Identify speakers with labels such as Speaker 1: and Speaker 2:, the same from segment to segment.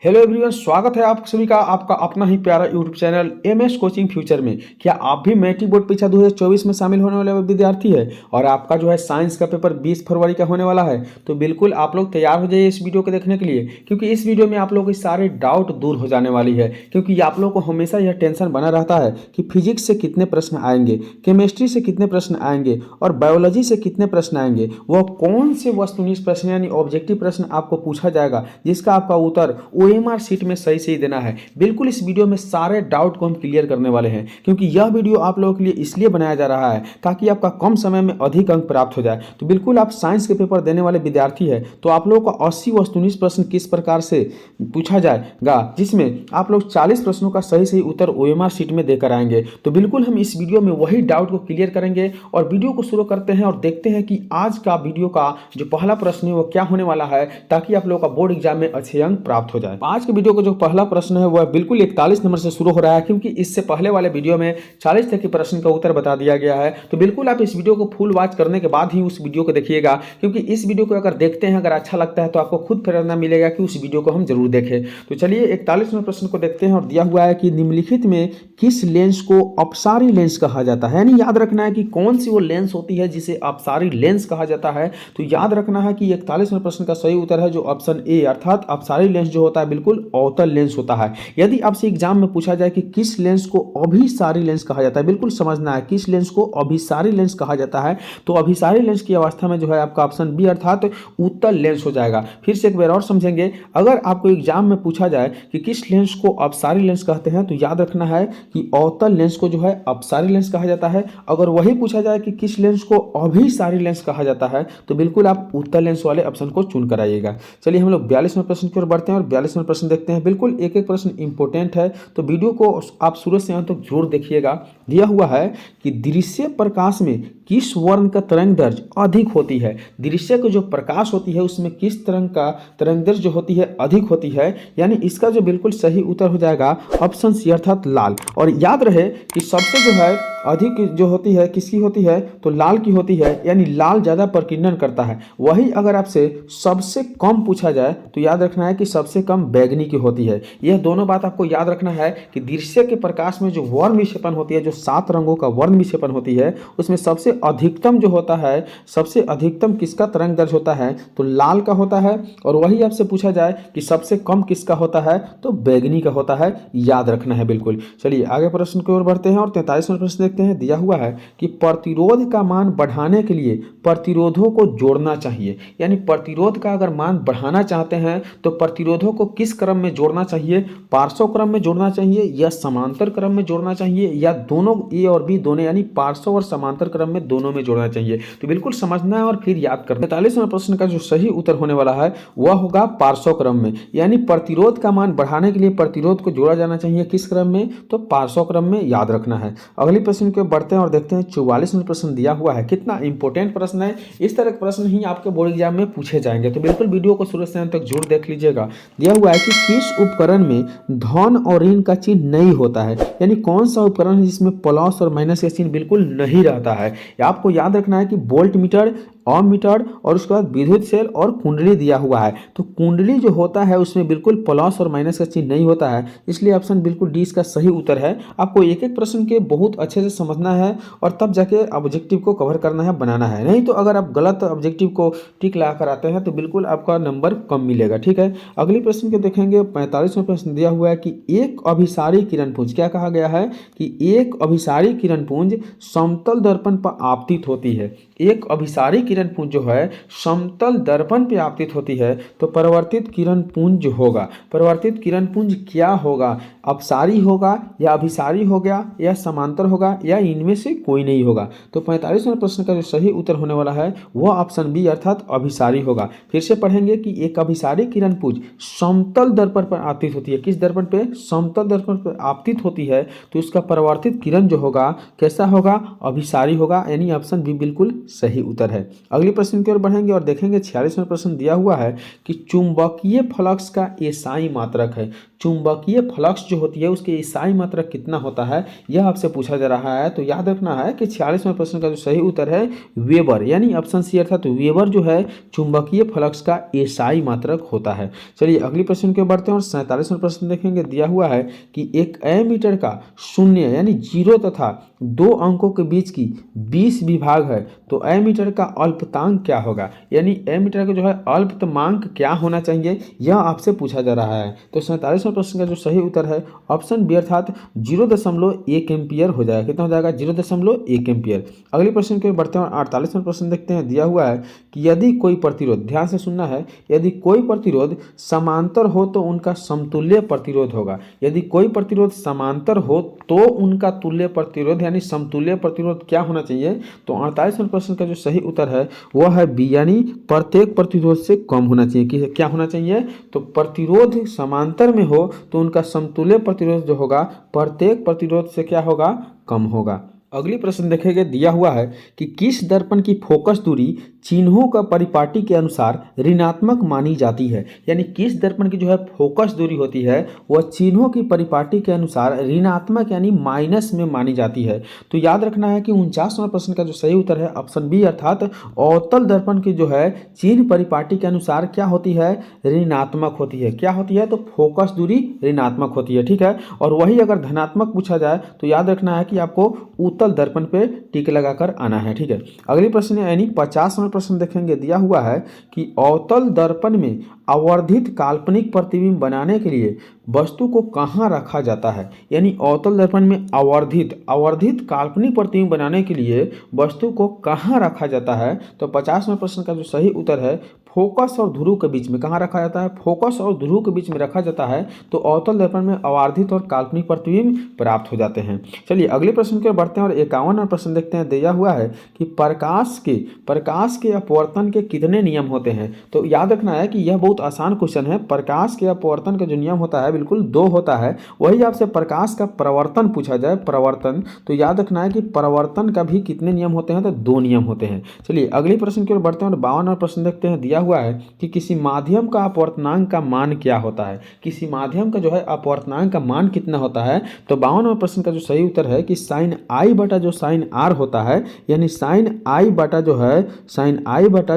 Speaker 1: Hello everyone, स्वागत है आप सभी का आपका अपना ही प्यारा YouTube channel MS coaching future में। क्या आप भी मैट्रिक बोर्ड परीक्षा 2024 में शामिल होने वाले विद्यार्थी है और आपका जो है साइंस का पेपर 20 फरवरी का होने वाला है? तो बिल्कुल आप लोग तैयार हो जाइए इस वीडियो को देखने के लिए, क्योंकि इस वीडियो में आप लोगों के सारे डाउट दूर हो जाने वाली है। क्योंकि आप लोग को हमेशा यह टेंशन बना रहता है कि फिजिक्स से कितने प्रश्न आएंगे, केमिस्ट्री से कितने प्रश्न आएंगे और बायोलॉजी से कितने प्रश्न आएंगे, वह कौन से वस्तुनिष्ठ प्रश्न यानी ऑब्जेक्टिव प्रश्न आपको पूछा जाएगा जिसका आपका उत्तर ओएमआर शीट में सही देना है। बिल्कुल इस वीडियो में सारे डाउट को हम क्लियर करने वाले हैं, क्योंकि यह वीडियो आप लोगों के लिए इसलिए बनाया जा रहा है ताकि आपका कम समय में अधिक अंक प्राप्त हो जाए। तो बिल्कुल आप साइंस के पेपर देने वाले विद्यार्थी है तो आप लोगों का 80 वस्तुनिष्ठ प्रश्न किस प्रकार से पूछा जाएगा, जिसमें आप लोग 40 प्रश्नों का सही उत्तर ओएमआर शीट में देकर आएंगे। तो बिल्कुल हम इस वीडियो में वही डाउट को क्लियर करेंगे और वीडियो को शुरू करते हैं और देखते हैं कि आज का वीडियो का जो पहला प्रश्न है वो क्या होने वाला है, ताकि आप लोगों का बोर्ड एग्जाम में अच्छे अंक प्राप्त हो जाए। आज के वीडियो का जो पहला प्रश्न है वह बिल्कुल 41 नंबर से शुरू हो रहा है, क्योंकि इससे पहले वाले वीडियो में 40 तक के प्रश्न का उत्तर बता दिया गया है। तो बिल्कुल आप इस वीडियो को फुल वॉच करने के बाद ही उस वीडियो को देखिएगा, क्योंकि इस वीडियो को अगर देखते हैं, अगर अच्छा लगता है तो आपको खुद प्रेरणा मिलेगा कि उस वीडियो को हम जरूर देखें। तो चलिए 41वें प्रश्न को देखते हैं और दिया हुआ है कि निम्नलिखित में किस लेंस को अपसारी लेंस कहा जाता है। यानी याद रखना है कि कौन सी वो लेंस होती है जिसे अपसारी लेंस कहा जाता है। तो याद रखना है कि 41वें प्रश्न का सही उत्तर है जो ऑप्शन ए, अर्थात अपसारी लेंस जो होता है बिल्कुल अवतल लेंस होता है। यदि आपसे एग्जाम में पूछा जाए कि किस लेंस को अभिसारी लेंस कहा जाता है, बिल्कुल समझना है किस लेंस को अभिसारी लेंस कहा जाता है। तो अभिसारी लेंस की अवस्था में जो है आपका ऑप्शन बी अर्थात उत्तल लेंस हो जाएगा। फिर से एक बार और समझेंगे, अगर आपको एग्जाम में पूछा जाए कि किस लेंस को अपसारी लेंस कहते हैं तो याद रखना है कि अवतल लेंस को जो है अपसारी लेंस कहा जाता है। अगर वही पूछा जाए कि किस लेंस को अभिसारी लेंस कहा जाता है तो बिल्कुल आप उत्तल लेंस वाले ऑप्शन को चुन कर आइएगा। चलिए हम लोग 42वें प्रश्न की ओर बढ़ते हैं और 42वें प्रश्न देखते हैं। बिल्कुल एक एक प्रश्न इंपॉर्टेंट है, तो वीडियो को आप शुरू से अंत तक जरूर देखिएगा। दिया हुआ है कि दृश्य प्रकाश में किस वर्ण का तरंग दैर्घ्य अधिक होती है। दृश्य की जो प्रकाश होती है उसमें किस तरंग का तरंग दैर्घ्य जो होती है अधिक होती है, यानी इसका जो बिल्कुल सही उत्तर हो जाएगा ऑप्शन सी अर्थात लाल। और याद रहे कि सबसे जो है अधिक जो होती है किसकी होती है तो लाल की होती है, यानी लाल ज़्यादा प्रकीर्णन करता है। वही अगर आपसे सबसे कम पूछा जाए तो याद रखना है कि सबसे कम बैगनी की होती है। यह दोनों बात आपको याद रखना है कि दृश्य के प्रकाश में जो वर्ण विक्षेपण होती है, जो 7 रंगों का वर्ण विक्षेपण होती है, उसमें सबसे अधिकतम जो होता है, सबसे अधिकतम किसका तरंग दैर्घ्य होता है तो लाल का होता है। और वही आपसे पूछा जाए कि सबसे कम किसका होता है तो बैगनी का होता है, याद रखना है बिल्कुल। चलिए आगे प्रश्न की ओर बढ़ते हैं और 43वां प्रश्न देखते हैं। दिया हुआ है कि प्रतिरोध का मान बढ़ाने के लिए प्रतिरोधों को जोड़ना चाहिए। यानी प्रतिरोध का अगर मान बढ़ाना चाहते हैं तो प्रतिरोधों को किस क्रम में जोड़ना चाहिए, पार्श्व क्रम में जोड़ना चाहिए या समांतर क्रम में जोड़ना चाहिए, या दोनों ए और बी दोनों यानी पार्श्व और समांतर क्रम में दोनों में जोड़ना चाहिए। तो बिल्कुल समझना है और फिर याद करना। 43वें प्रश्न का जो सही उत्तर होने वाला है वह होगा पार्श्व क्रम में। यानी प्रतिरोध का मान बढ़ाने के लिए प्रतिरोध को जोड़ा जाना चाहिए किस क्रम में तो पार्श्व क्रम में, याद रखना है। अगली प्रश्न के बढ़ते हैं और देखते हैं 44वां प्रश्न दिया हुआ है। कितना इंपॉर्टेंट प्रश्न है, इस तरह के प्रश्न ही आपके बोर्ड एग्जाम में पूछे जाएंगे। तो बिल्कुल वीडियो को शुरू से अंत तक जरूर देख लीजिएगा। दिया हुआ है कि किस उपकरण में धन और ऋण का चिन्ह नहीं होता है। यानी कौन सा उपकरण है जिसमें प्लस और माइनस का चिन्ह बिल्कुल नहीं रहता है। आपको याद रखना है कि वोल्ट मीटर, ओम मीटर और उसके बाद विद्युत सेल और कुंडली दिया हुआ है। तो कुंडली जो होता है उसमें बिल्कुल प्लस और माइनस का चिन्ह नहीं होता है, इसलिए ऑप्शन बिल्कुल डी इसका सही उत्तर है। आपको एक एक प्रश्न के बहुत अच्छे से समझना है और तब जाके ऑब्जेक्टिव को कवर करना है, बनाना है। नहीं तो अगर आप गलत ऑब्जेक्टिव को टिक लगा कर आते हैं तो बिल्कुल आपका नंबर कम मिलेगा। ठीक है, अगली प्रश्न के देखेंगे। 45वां प्रश्न दिया हुआ है कि एक अभिसारी किरण पुंज, क्या कहा गया है कि एक अभिसारी किरण पुंज समतल दर्पण पर आपतित होती है। एक अभिसारी किरण पुंज जो है समतल दर्पण पे आपतित होती है तो परावर्तित किरण पुंज होगा। परावर्तित किरण पुंज क्या होगा, अपसारी होगा या अभिसारी होगा या समांतर होगा या इनमें से कोई नहीं होगा। तो 45वें प्रश्न का जो सही उत्तर होने वाला है वह ऑप्शन बी अर्थात अभिसारी होगा। फिर से पढ़ेंगे कि एक अभिसारी किरण पुंज समतल दर्पण पर आपतित होती है। किस दर्पण पे, समतल दर्पण पर आपतित होती है तो उसका परावर्तित किरण जो होगा कैसा होगा, अभिसारी होगा, यानी ऑप्शन बी बिल्कुल सही उत्तर है। अगले प्रश्न की ओर बढ़ेंगे और देखेंगे 46वां प्रश्न दिया हुआ है कि चुंबकीय फ्लक्स का एसआई मात्रक है। चुंबकीय फ्लक्स जो होती है उसकी ईसाई मात्रक कितना होता है, यह आपसे पूछा जा रहा है। तो याद रखना है कि 46वें प्रश्न का जो सही उत्तर है वेबर, यानी ऑप्शन सी अर्थात वेबर जो है चुंबकीय फ्लक्स का ईसाई मात्रक होता है। चलिए अगली प्रश्न के बढ़ते हैं और 47वां प्रश्न देखेंगे। दिया हुआ है कि एक एमीटर का शून्य यानी 0 तथा 2 अंकों के बीच की 20 विभाग है, तो एमीटर का अल्पतांक क्या होगा, यानी एमीटर का जो है अल्पतमांक क्या होना चाहिए, यह आपसे पूछा जा रहा है। तो 47वें प्रश्न का जो सही उत्तर है ऑप्शन बी अर्थात 0.1 एम्पियर हो जाएगा। कितना हो जाएगा, 0.1 एम्पियर। अगले प्रश्न के बढ़ते हैं और 48वां प्रश्न देखते हैं। दिया हुआ है कि यदि कोई प्रतिरोध, ध्यान से सुनना है, यदि कोई प्रतिरोध समांतर हो तो उनका समतुल्य प्रतिरोध होगा। यदि कोई प्रतिरोध समांतर हो तो उनका तुल्य प्रतिरोध यानी समतुल्य प्रतिरोध क्या होना चाहिए। तो 48वें प्रश्न का जो सही उत्तर है वह है बी, यानी प्रत्येक प्रतिरोध से कम होना चाहिए। कि क्या होना चाहिए, तो प्रतिरोध समांतर में हो तो उनका समतुल्य प्रतिरोध जो होगा प्रत्येक प्रतिरोध से क्या होगा, कम होगा। अगली प्रश्न देखेंगे। दिया हुआ है कि किस दर्पण की फोकस दूरी चिन्हों का परिपाटी के अनुसार ऋणात्मक मानी जाती है, यानी किस दर्पण की जो है फोकस दूरी होती है वह चिन्हों की परिपाटी के अनुसार ऋणात्मक यानी माइनस में मानी जाती है। तो याद रखना है कि 49वां प्रश्न का जो सही उत्तर है ऑप्शन बी अर्थात अवतल दर्पण की जो है चिन्ह परिपाटी के अनुसार क्या होती है, ऋणात्मक होती है। क्या होती है, तो फोकस दूरी ऋणात्मक होती है, ठीक है। और वही अगर धनात्मक पूछा जाए तो याद रखना है कि आपको उत्तल दर्पण पे टिक लगाकर आना है, ठीक है। अगली प्रश्न यानी 50वां प्रश्न देखेंगे। दिया हुआ है कि अवतल दर्पण में आवर्धित काल्पनिक प्रतिबिंब बनाने के लिए वस्तु को कहाँ रखा जाता है, यानी अवतल दर्पण में आवर्धित काल्पनिक प्रतिबिंब बनाने के लिए वस्तु को कहाँ रखा जाता है। तो 50वें प्रश्न का जो सही उत्तर है फोकस और ध्रुव के बीच में। कहाँ रखा जाता है, फोकस और ध्रुव के बीच में रखा जाता है। तो अवतल दर्पण में आवर्धित और काल्पनिक प्रतिबिंब प्राप्त हो जाते हैं। चलिए अगले प्रश्न के बढ़ते हैं और 51वां प्रश्न देखते हैं। दिया हुआ है कि प्रकाश के अपवर्तन के कितने नियम होते हैं। तो याद रखना है कि यह बहुत आसान क्वेश्चन है। प्रकाश के अपवर्तन का जो नियम होता है बिल्कुल 2 होता है। वही आपसे प्रकाश का प्रवर्तन पूछा जाए, प्रवर्तन, तो याद रखना है कि प्रवर्तन का भी कितने नियम होते हैं, तो 2 नियम होते हैं। चलिए अगले प्रश्न की ओर बढ़ते हैं और 52वां प्रश्न देखते हैं। दिया हुआ है कि किसी माध्यम का अपवर्तनांक का मान क्या होता है, किसी माध्यम का जो है अपवर्तनांक का मान कितना होता है। तो 52वां प्रश्न का जो सही उत्तर है कि साइन आई बटा जो साइन आर होता है, यानी साइन आई बटा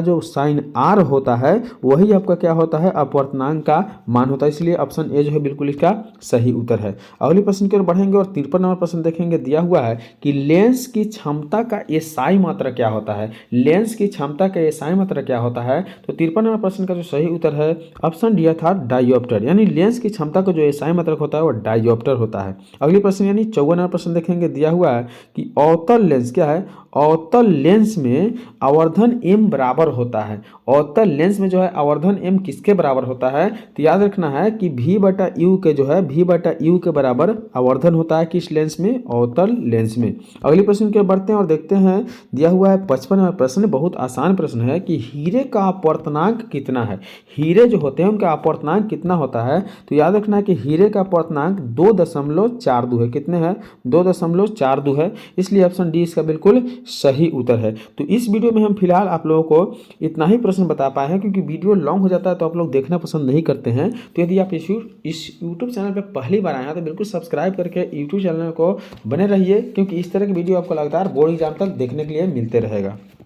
Speaker 1: जो साइन आर होता है वही आपका क्या होता है, अपवर्तनांक का मान होता है। इसलिए ऑप्शन ए जो है बिल्कुल इसका सही उत्तर है। अगले प्रश्न की ओर बढ़ेंगे और 53वां प्रश्न देखेंगे। दिया हुआ है कि लेंस की क्षमता का एसआई मात्रा क्या होता है, लेंस की क्षमता का एसआई मात्रा क्या होता है। तो 53वां प्रश्न का जो सही उत्तर है ऑप्शन डी अर्थात डायोप्टर, यानी लेंस की क्षमता का जो एसआई मात्रक होता है वह डायोप्टर होता है। अगले प्रश्न यानी 54वां प्रश्न देखेंगे। दिया हुआ है कि अवतल लेंस क्या है, अवतल लेंस में आवर्धन m बराबर होता है। अवतल लेंस में जो है आवर्धन m किसके बराबर होता है, तो याद रखना है कि v बटा यू के जो है v बटा यू के बराबर आवर्धन होता है किस लेंस में, अवतल लेंस में। अगले प्रश्न के बढ़ते हैं और देखते हैं। दिया हुआ है 55वां प्रश्न, बहुत आसान प्रश्न है कि हीरे का अपवर्तनांक कितना है। हीरे जो होते हैं उनका अपवर्तनांक कितना होता है। तो याद रखना है कि हीरे का अपवर्तनांक 2.42 है। कितने हैं, 2.42 है। इसलिए ऑप्शन डी इसका बिल्कुल सही उत्तर है। तो इस वीडियो में हम फिलहाल आप लोगों को इतना ही प्रश्न बता पाए हैं, क्योंकि वीडियो लॉन्ग हो जाता है तो आप लोग देखना पसंद नहीं करते हैं। तो यदि आप इस यूट्यूब चैनल पर पहली बार आए हैं तो बिल्कुल सब्सक्राइब करके यूट्यूब चैनल को बने रहिए, क्योंकि इस तरह की वीडियो आपको लगातार बोर्ड एग्जाम तक देखने के लिए मिलते रहेगा।